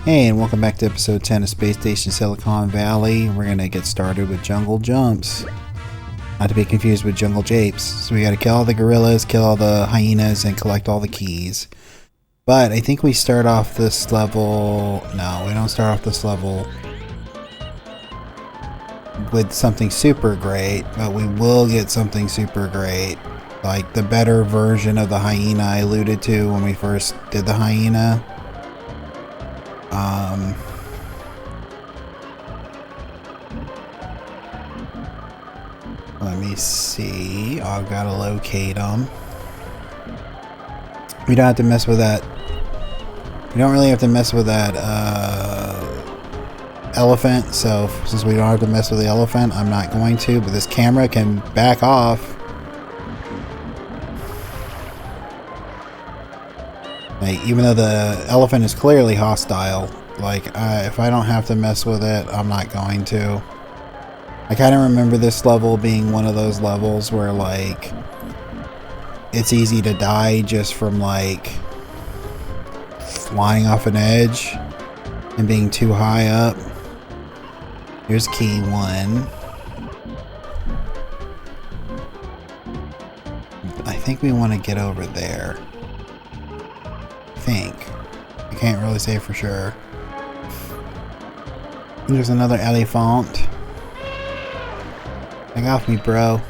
Hey, and welcome back to episode 10 of Space Station Silicon Valley. We're gonna get started with jungle jumps. Not to be confused with jungle japes. So we gotta kill all the gorillas, kill all the hyenas, and collect all the keys. But I think we start off this level... No, we don't start off this level with something super great, but we will get something super great. Like the better version of the hyena I alluded to when we first did the hyena. Let me see. I've got to locate them. We don't have to mess with that. We don't really have to mess with that elephant. So since we don't have to mess with the elephant, I'm not going to. But this camera can back off. Like, even though the elephant is clearly hostile, like if I don't have to mess with it, I'm not going to. I kind of remember this level being one of those levels where, like, it's easy to die just from, like, flying off an edge and being too high up. Here's key 1. I think we want to get over there. I can't really say for sure. There's another elephant. Hang off me, bro.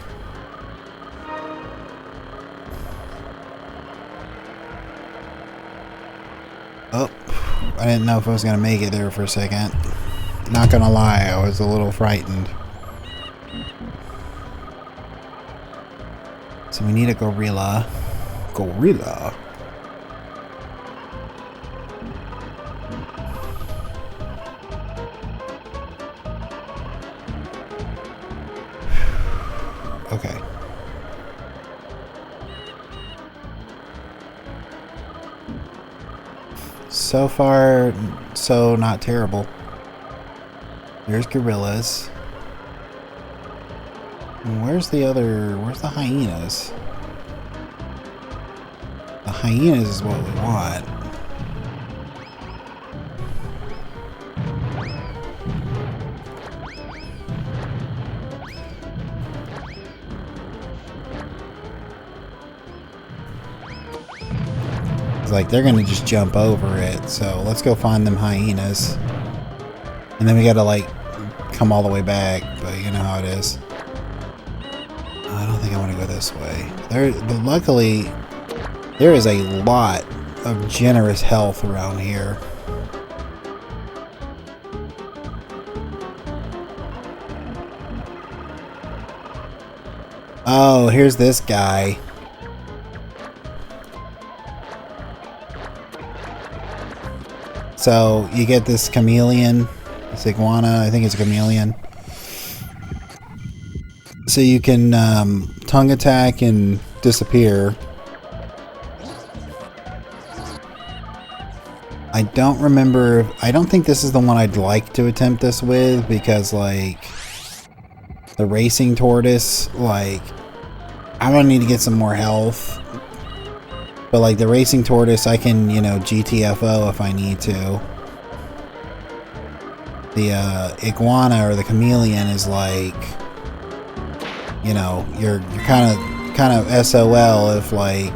Oh, I didn't know if I was gonna make it there for a second. Not gonna lie, I was a little frightened. So we need a gorilla. Gorilla. Okay. So far, so not terrible. There's gorillas. Where's the hyenas? The hyenas is what we want. Like, they're gonna just jump over it, so let's go find them hyenas. And then we gotta, like, come all the way back, but you know how it is. I don't think I want to go this way. But luckily, there is a lot of generous health around here. Oh, here's this guy. So you get this chameleon, this iguana, I think it's a chameleon. So you can tongue attack and disappear. I don't remember, I don't think this is the one I'd like to attempt this with, because like the racing tortoise, like I'm gonna need to get some more health. But like the racing tortoise, I can, you know, GTFO if I need to. The iguana or the chameleon is like, you know, you're kind of SOL if like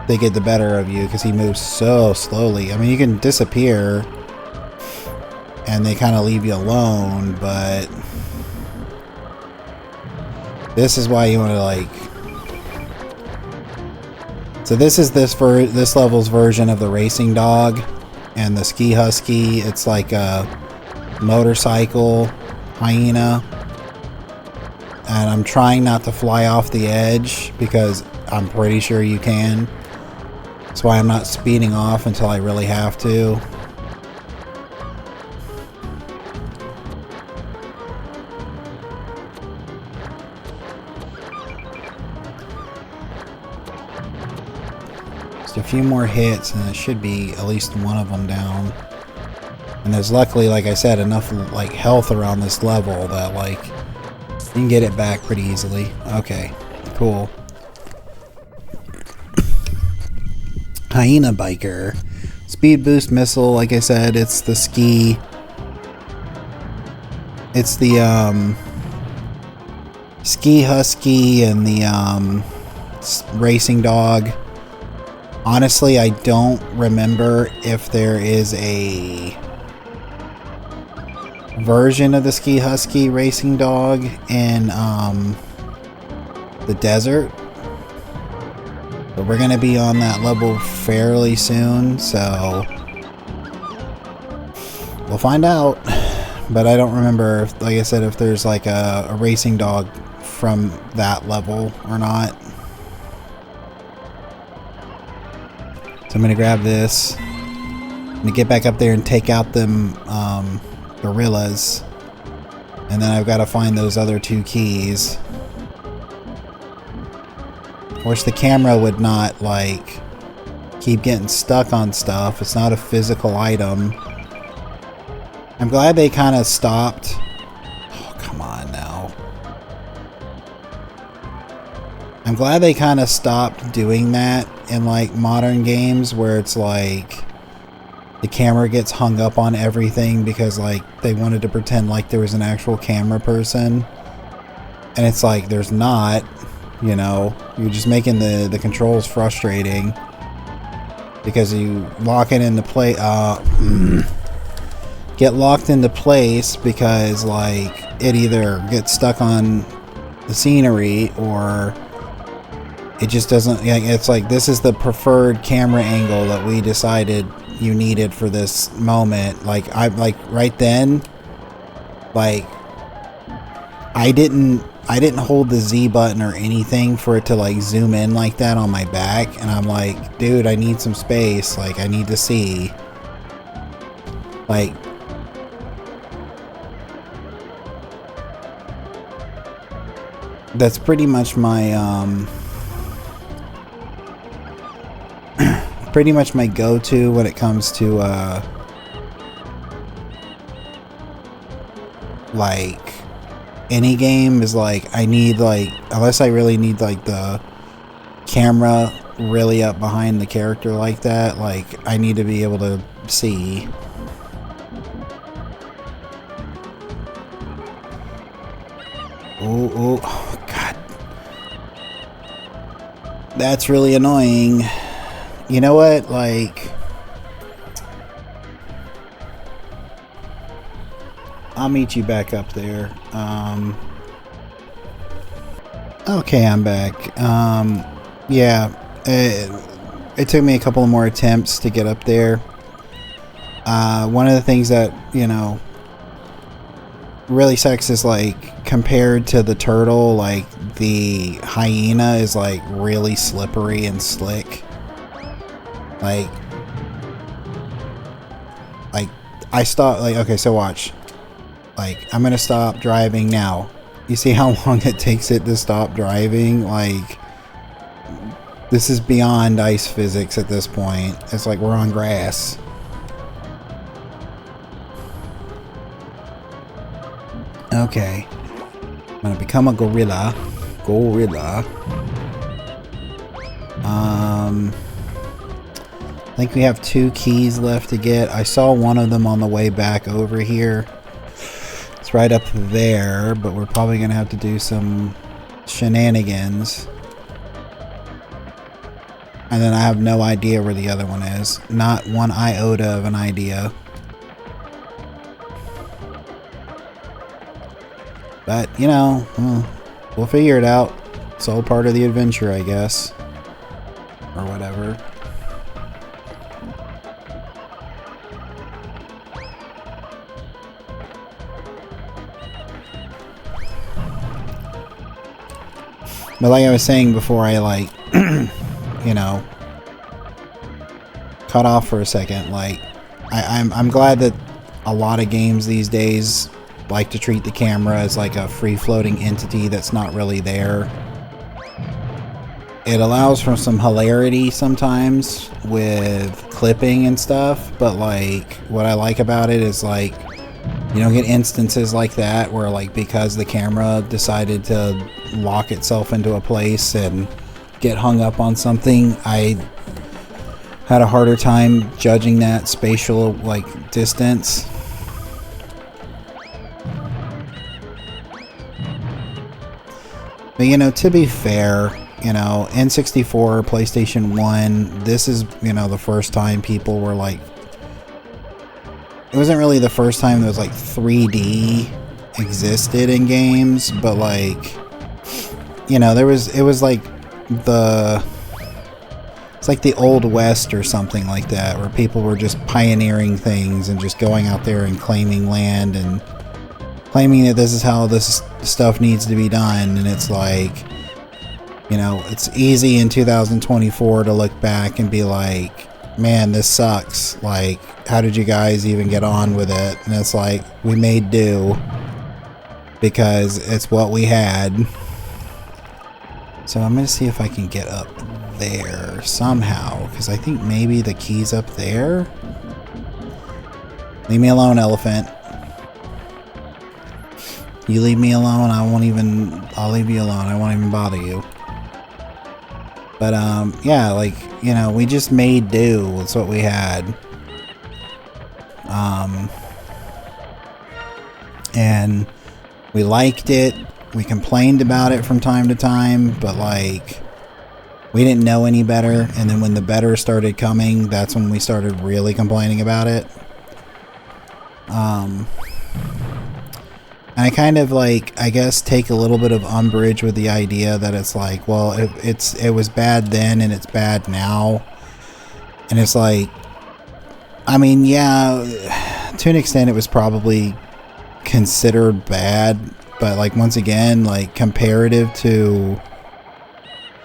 they get the better of you, because he moves so slowly. I mean, you can disappear and they kind of leave you alone, but this is why you want to like. So this is this level's version of the racing dog and the ski husky. It's like a motorcycle hyena, and I'm trying not to fly off the edge because I'm pretty sure you can. That's why I'm not speeding off until I really have to. A few more hits and it should be at least one of them down. And there's luckily, like I said, enough like health around this level that like you can get it back pretty easily. Okay, cool. Hyena biker. Speed boost missile, like I said, it's the ski. It's the ski husky and the racing dog. Honestly, I don't remember if there is a version of the ski husky racing dog in the desert. But we're gonna be on that level fairly soon, so we'll find out. But I don't remember, if, like I said, if there's like a racing dog from that level or not. So I'm gonna grab this. I'm gonna get back up there and take out them gorillas, and then I've got to find those other 2 keys. I wish the camera would not like keep getting stuck on stuff. It's not a physical item. I'm glad they kind of stopped. Oh, come on now. I'm glad they kind of stopped doing that in like modern games where it's like the camera gets hung up on everything because like they wanted to pretend like there was an actual camera person. And it's like there's not. You know, you're just making the controls frustrating because you lock it into play. Get locked into place because like it either gets stuck on the scenery or it just doesn't. Yeah, it's like this is the preferred camera angle that we decided you needed for this moment. Like I like right then, like I didn't hold the Z button or anything for it to like zoom in like that on my back, and I'm like, dude, I need some space, like I need to see. Like that's pretty much my pretty much my go-to when it comes to like any game is like I need like, unless I really need like the camera really up behind the character like that, like I need to be able to see. Oh god, that's really annoying. You know what, like I'll meet you back up there. Okay, I'm back. Yeah, it took me a couple more attempts to get up there. One of the things that, you know, really sucks is like compared to the turtle, like the hyena is like really slippery and slick. Like I stopped, like, okay, so watch. Like, I'm gonna stop driving now. You see how long it takes it to stop driving? Like, this is beyond ice physics at this point. It's like we're on grass. Okay. I'm gonna become a gorilla. I think we have 2 keys left to get. I saw one of them on the way back over here. It's right up there, but we're probably gonna have to do some shenanigans. And then I have no idea where the other one is. Not one iota of an idea. But, you know, we'll figure it out. It's all part of the adventure, I guess. Or whatever. But like I was saying before I, like, you know, cut off for a second, like, I'm glad that a lot of games these days like to treat the camera as like a free-floating entity that's not really there. It allows for some hilarity sometimes with clipping and stuff, but like what I like about it is like you don't get instances like that where like because the camera decided to lock itself into a place and get hung up on something, had a harder time judging that spatial like distance. But you know, to be fair, you know, N64, PlayStation 1, this is, you know, the first time people were like, it wasn't really the first time there was like 3D existed in games, but like, you know, it was like it's like the Old West or something like that, where people were just pioneering things and just going out there and claiming land and claiming that this is how this stuff needs to be done. And it's like, you know, it's easy in 2024 to look back and be like, man, this sucks. Like, how did you guys even get on with it? And it's like, we made do because it's what we had. So I'm going to see if I can get up there somehow, because I think maybe the key's up there. Leave me alone, elephant. You leave me alone, I'll leave you alone. I won't even bother you. But, yeah, like, you know, we just made do with what we had. And we liked it. We complained about it from time to time, but, like, we didn't know any better. And then when the better started coming, that's when we started really complaining about it. And I kind of like, I guess, take a little bit of umbrage with the idea that it's like, well, it was bad then and it's bad now. And it's like, I mean, yeah, to an extent it was probably considered bad, but like, once again, like, comparative to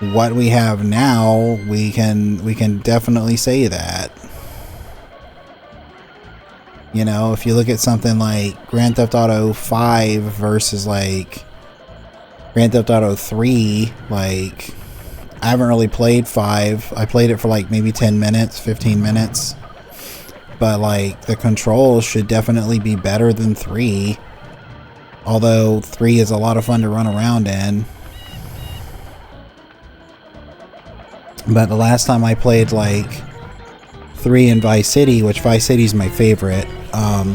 what we have now, we can definitely say that. You know, if you look at something like Grand Theft Auto 5 versus like Grand Theft Auto 3, like, I haven't really played 5. I played it for like maybe 10 minutes, 15 minutes. But like, the controls should definitely be better than 3. Although 3 is a lot of fun to run around in. But the last time I played like 3 in Vice City, which Vice City is my favorite.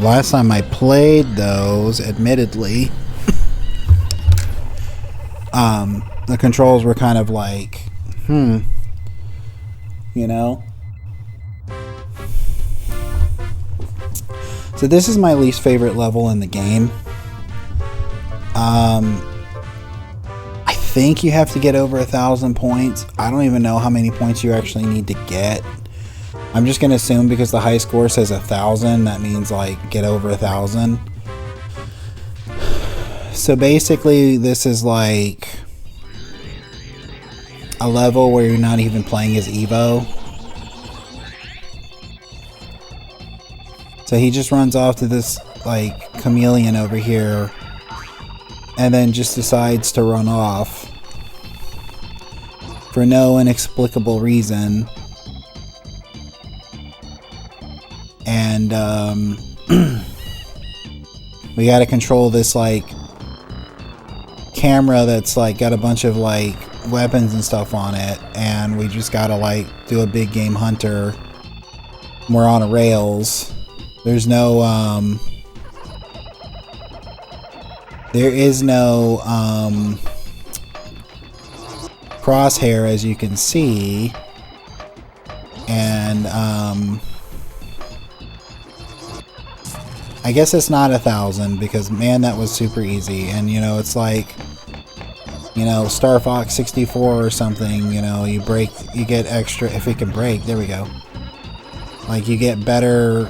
Last time I played those, admittedly, the controls were kind of like, you know? So this is my least favorite level in the game. I think you have to get over 1,000 points. I don't even know how many points you actually need to get. I'm just going to assume because the high score says 1,000, that means like get over 1,000. So basically this is like a level where you're not even playing as Evo. So he just runs off to this like chameleon over here and then just decides to run off for no inexplicable reason. And we gotta control this like camera that's like got a bunch of like weapons and stuff on it, and we just gotta like do a big game hunter. We're on a rails. There's no there is no crosshair, as you can see, and I guess it's not 1,000 because, man, that was super easy. And, you know, it's like, you know, Star Fox 64 or something, you know, you get extra, if it can break, there we go. Like, you get better,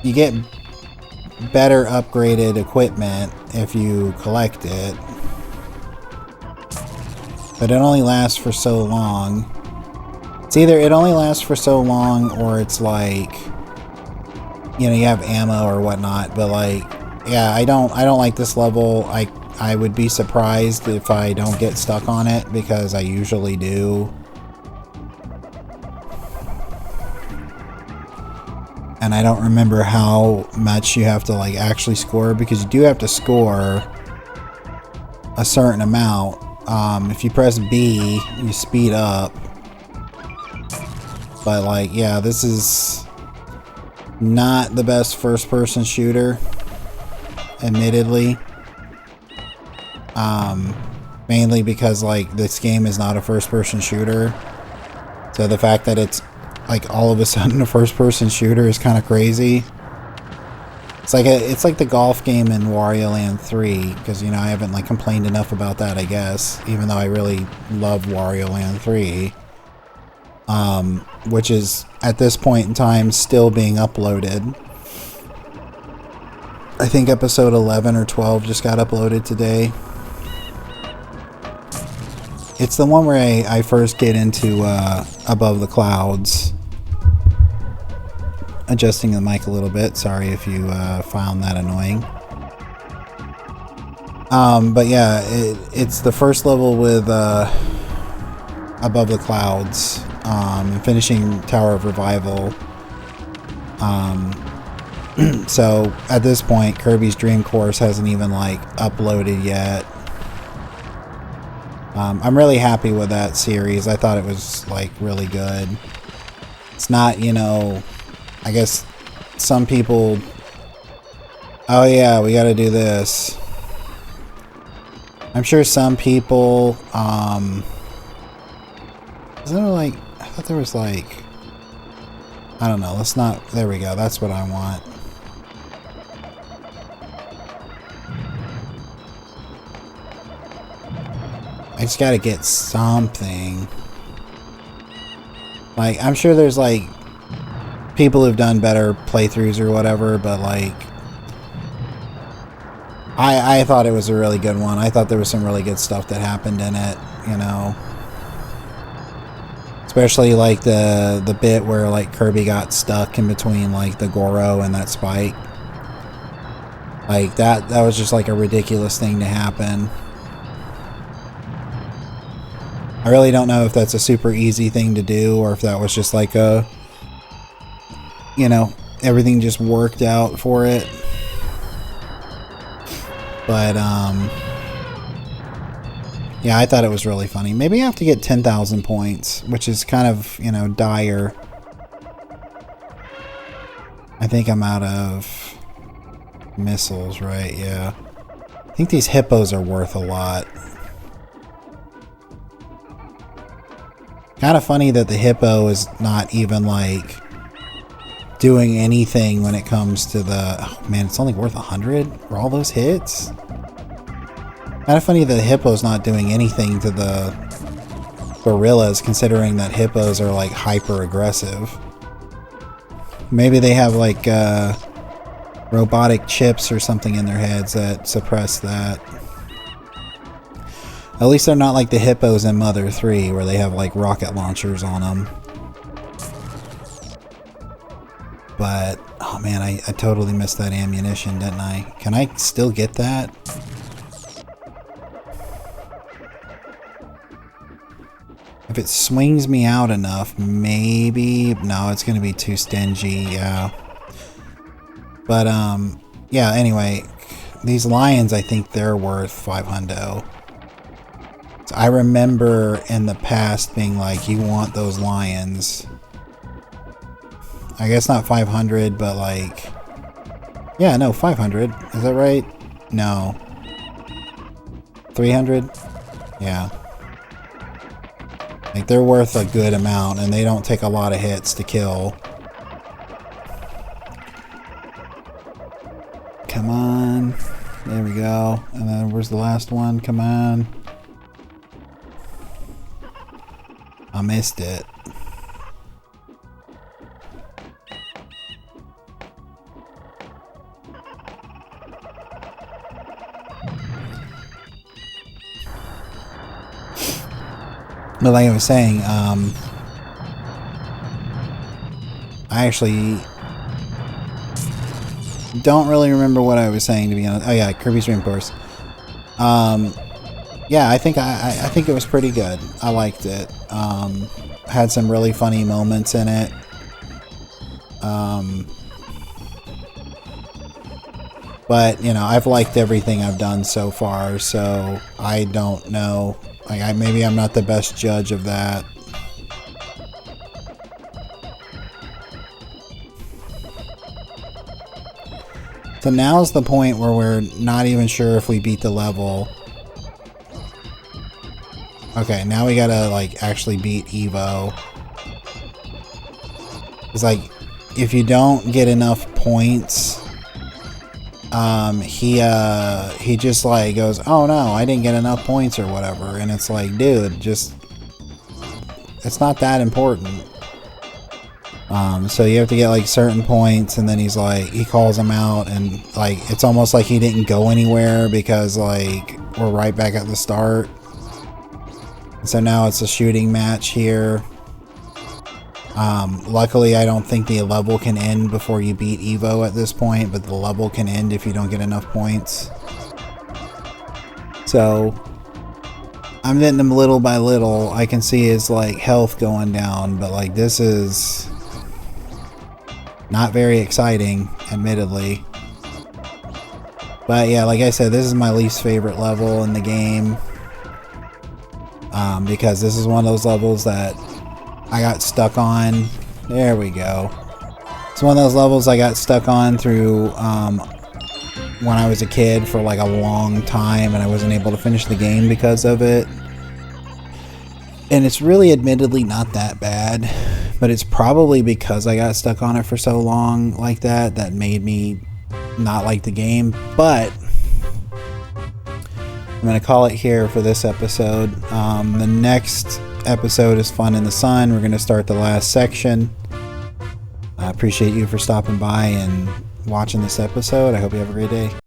you get better upgraded equipment if you collect it. But it only lasts for so long. It's either it only lasts for so long, or it's like, you know, you have ammo or whatnot. But like, yeah, I don't like this level. I would be surprised if I don't get stuck on it, because I usually do. And I don't remember how much you have to like actually score, because you do have to score a certain amount. If you press B, you speed up. But like, yeah, this is not the best first-person shooter, admittedly. Mainly because like this game is not a first-person shooter. So the fact that it's like all of a sudden a first-person shooter is kind of crazy. It's like the golf game in Wario Land 3, because you know I haven't like complained enough about that, I guess, even though I really love Wario Land 3, which is at this point in time still being uploaded. I think episode 11 or 12 just got uploaded today. It's the one where I first get into Above the Clouds. Adjusting the mic a little bit. Sorry if you found that annoying. But yeah, it's the first level with Above the Clouds. Finishing Tower of Revival. So at this point, Kirby's Dream Course hasn't even like uploaded yet. I'm really happy with that series. I thought it was like really good. It's not, you know, I guess some people, oh yeah, we gotta do this. I'm sure some people, is there like, I thought there was like, I don't know, let's not, there we go, that's what I want. I just gotta get something. Like, I'm sure there's like people who've done better playthroughs or whatever, but like I thought it was a really good one. I thought there was some really good stuff that happened in it, you know. Especially like the bit where like Kirby got stuck in between like the Goro and that spike. Like that was just like a ridiculous thing to happen. I really don't know if that's a super easy thing to do or if that was just like a, you know, everything just worked out for it. But, yeah, I thought it was really funny. Maybe I have to get 10,000 points, which is kind of, you know, dire. I think I'm out of missiles, right? Yeah. I think these hippos are worth a lot. Kind of funny that the hippo is not even, like, doing anything when it comes to the... Oh, man, it's only worth 100 for all those hits? Kind of funny that the hippo's not doing anything to the gorillas, considering that hippos are, like, hyper-aggressive. Maybe they have, like, robotic chips or something in their heads that suppress that. At least they're not like the hippos in Mother 3, where they have, like, rocket launchers on them. But, oh man, I totally missed that ammunition, didn't I? Can I still get that? If it swings me out enough, maybe... No, it's going to be too stingy, yeah. But, yeah, anyway, these lions, I think they're worth 500. So I remember in the past being like, you want those lions. I guess not 500, but like... Yeah, no, 500. Is that right? No. 300? Yeah. Like, they're worth a good amount, and they don't take a lot of hits to kill. Come on. There we go. And then where's the last one? Come on. I missed it. But like I was saying, I actually don't really remember what I was saying, to be honest. Oh yeah, Kirby's Dream Course. Yeah, I think it was pretty good. I liked it. Had some really funny moments in it. But you know, I've liked everything I've done so far, so I don't know Like, maybe I'm not the best judge of that. So now's the point where we're not even sure if we beat the level. Okay, now we gotta, like, actually beat Evo. It's like, if you don't get enough points, he just, like, goes, oh no, I didn't get enough points or whatever. And it's like, dude, just, it's not that important. So you have to get, like, certain points, and then he's like, he calls them out, and, like, it's almost like he didn't go anywhere because, like, we're right back at the start. So now it's a shooting match here. Luckily, I don't think the level can end before you beat Evo at this point, but the level can end if you don't get enough points. So I'm getting him little by little. I can see his, like, health going down, but, like, this is not very exciting, admittedly. But yeah, like I said, this is my least favorite level in the game. Because this is one of those levels that I got stuck on. There we go. It's one of those levels I got stuck on through when I was a kid for like a long time, and I wasn't able to finish the game because of it. And it's really admittedly not that bad, but it's probably because I got stuck on it for so long like that that made me not like the game. But I'm going to call it here for this episode. The next episode is Fun in the Sun. We're going to start the last section. I appreciate you for stopping by and watching this episode. I hope you have a great day.